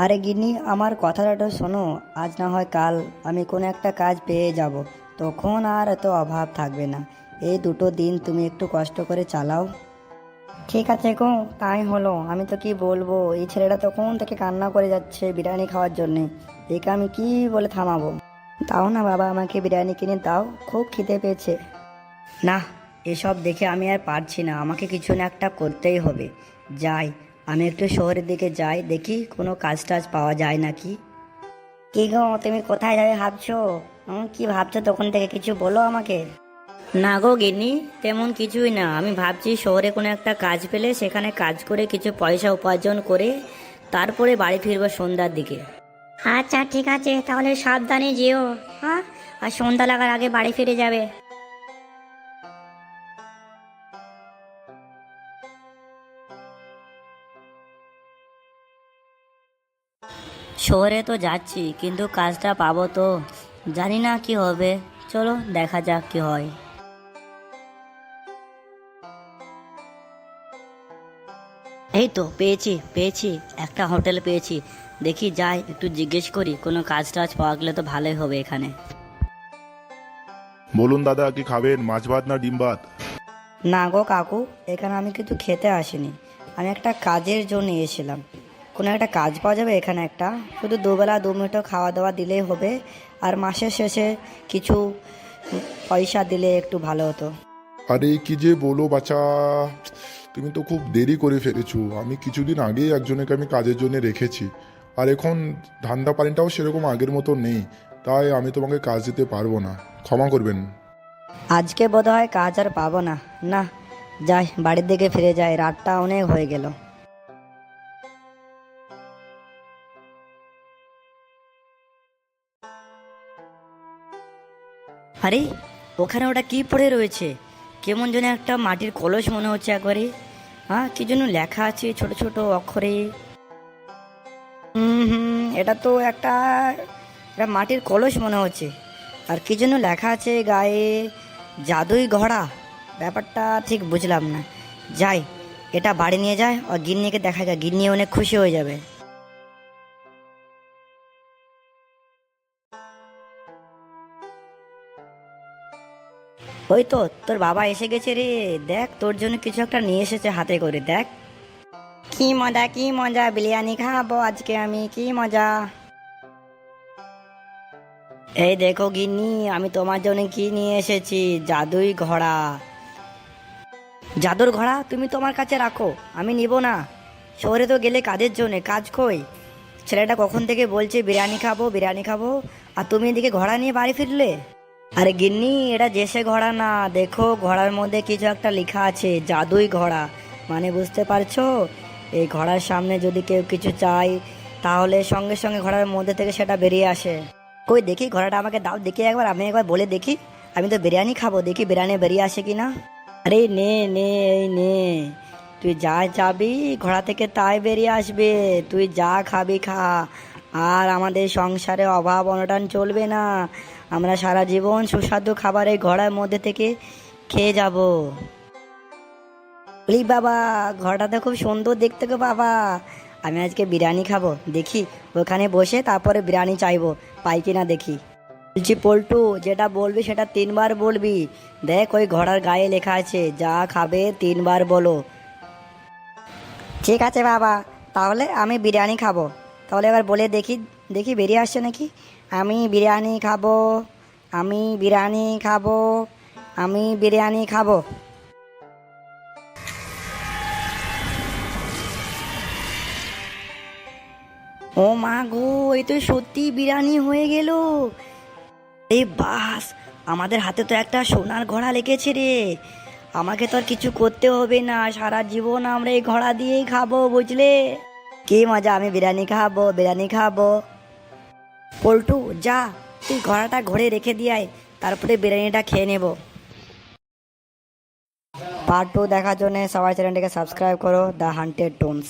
আরে গিন্নি, আমার কথাটা শোনো। আজ না হয় কাল আমি কোনো একটা কাজ পেয়ে যাব, তখন আর এত অভাব থাকবে না। এই দুটো দিন তুমি একটু কষ্ট করে চালাও। ঠিক আছে গো, তাই হলো। আমি তো কি বলবো, এই ছেলেটা তখন থেকে কান্না করে যাচ্ছে বিরিয়ানি খাওয়ার জন্যে। একে আমি কি বলে থামাবো? দাও না বাবা, আমাকে বিরিয়ানি কিনে দাও, খুব খিদে পেয়েছে। না, এসব দেখে আমি আর পারছি না, আমাকে কিছু না একটা করতেই হবে। যাই, আমি একটু শহরের দিকে যাই, দেখি কোনো কাজ টাজ পাওয়া যায় নাকি। কি গো, তুমি কোথায় যাবে ভাবছো? কি ভাবছো তখন থেকে, কিছু বলো আমাকে। না গো গিন্নি, তেমন কিছুই না। আমি ভাবছি শহরে কোনো একটা কাজ পেলে সেখানে কাজ করে কিছু পয়সা উপার্জন করে তারপরে বাড়ি ফিরবো সন্ধ্যার দিকে। আচ্ছা ঠিক আছে, তাহলে সাবধানে যেও। হ্যাঁ, আর সন্ধ্যা লাগার আগে বাড়ি ফিরে যাবে। শহরে তো যাচ্ছি, কিন্তু কাজটা পাবো তো? জানি না কি হবে। চলো দেখা যাক কি হয়। এই তো পেয়েছি পেয়েছি, একটা হোটেল পেয়েছি। দেখি যাই, একটু জিজ্ঞেস করি, কোনো কাজ টাজ পাওয়া গেলে তো ভালোই হবে এখানে। বলুন দাদা, কি খাবেন, মাছ ভাত না ডিম ভাত? না গো কাকু, এখানে আমি কিছু খেতে আসিনি, আমি একটা কাজের জন্য এসেছিলাম। কোনো একটা কাজ পাওয়া যাবে এখানে একটা? শুধু দুবেলা দুমুঠো খাওয়া দাওয়া দিলেই হবে, আর মাসের শেষে কিছু পয়সা দিলে একটু ভালো হতো। আরে কি যে বলো বাচ্চা, তুমি তো খুব দেরি করে ফেলেছো। আমি কিছুদিন আগেই একজনকে আমি কাজের জন্য রেখেছি, আর এখন ধান্দা পানিটাও সেরকম আগের মতো নেই, তাই আমি তোমাকে কাজ দিতে পারবো না, ক্ষমা করবেন। আজকে বোধহয় কাজ আর পাবো না। না, যাই বাড়ির দিকে ফিরে যাই, রাতটা অনেক হয়ে গেল। আরে, ওখানে ওটা কি পড়ে রয়েছে? কেমন যেন একটা মাটির কলস মনে হচ্ছে একবারে। হ্যাঁ, কি যেন লেখা আছে ছোট ছোট অক্ষরে। এটা তো একটা মাটির কলস মনে হচ্ছে। আর কি যেন লেখা আছে গায়ে, জাদুই ঘোড়া। ব্যাপারটা ঠিক বুঝলাম না। যাই, এটা বাড়ি নিয়ে যায় আর গিন্নিকে দেখা যায়, গিন্নি অনেক খুশি হয়ে যাবে। ওই তো তোর বাবা এসে গেছে রে। দেখ, তোর জন্য কিছু একটা নিয়ে এসেছে হাতে করে, দেখ। কি মজা কি মজা, বিরিয়ানি খাবো আজকে আমি, কি মজা। এই দেখো গিন্নি, আমি তোমার জন্য কি নিয়ে এসেছি, জাদুই ঘোড়া। জাদুর ঘোড়া তুমি তোমার কাছে রাখো, আমি নিব না। শহরে তো গেলে কাজের জন্যে, কাজ কই? ছেলেটা কখন থেকে বলছে বিরিয়ানি খাবো বিরিয়ানি খাবো, আর তুমি এদিকে ঘোড়া নিয়ে বাড়ি ফিরলে। আরে গিন্নি, এটা জেসে ঘোড়া না, দেখো ঘোড়ার মধ্যে কিছু একটা লেখা আছে, জাদুই ঘোড়া। মানে বুঝতে পারছো? এই ঘোড়ার সামনে যদি কেউ কিছু চায়, তাহলে সঙ্গে সঙ্গে ঘোড়ার মধ্যে থেকে সেটা বেরিয়ে আসে। কই দেখি ঘোড়াটা আমাকে দাও, দেখি একবার, আমি একবার বলে দেখি। আমি তো বিরিয়ানি খাবো, দেখি বিরিয়ানি বেরিয়ে আসে কি না। আরে নে নে, এই নে। তুই যা যাবি ঘোড়া থেকে তাই বেরিয়ে আসবে। তুই যা খাবি খা, আর আমাদের সংসারে অভাব অনটন চলবে না। আমরা সারা জীবন সুস্বাদু খাবার এই ঘোড়ার মধ্যে থেকে খেয়ে যাব। বলি বাবা, ঘোড়াটা তো খুব সুন্দর দেখতে গো বাবা। আমি আজকে বিরিয়ানি খাবো, দেখি ওখানে বসে তারপরে বিরিয়ানি চাইবো, পাই কিনা দেখি। বলছি পল্টু, যেটা বলবি সেটা 3বার বলবি। দেখ, ওই ঘোড়ার গায়ে লেখা আছে, যা খাবে 3বার বলো। ঠিক আছে বাবা, তাহলে আমি বিরিয়ানি খাবো। তাহলে এবার বলে দেখি, দেখি বেরিয়ে আসছে নাকি। আমি বিরিয়ানি খাবো, আমি বিরিয়ানি খাবো, আমি বিরিয়ানি খাবো। ও মা গো, এই তো সত্যি বিরিয়ানি হয়ে গেল। এই বাস, আমাদের হাতে তো একটা সোনার ঘোড়া লেগেছে রে। আমাকে তো আর কিছু করতে হবে না, সারা জীবন আমরা এই ঘোড়া দিয়েই খাবো, বুঝলে? কি মজা, আমি বিরিয়ানি খাবো বিরিয়ানি খাবো। পল্টু যা, তুই ঘোড়াটা ঘরে রেখে দিয়ে আয়, তারপরে বিরিয়ানিটা খেয়ে নেব। পার্ট 2 দেখার জন্য সবাই চ্যানেলটিকে সাবস্ক্রাইব করো, দ্য হান্টেড টোনস।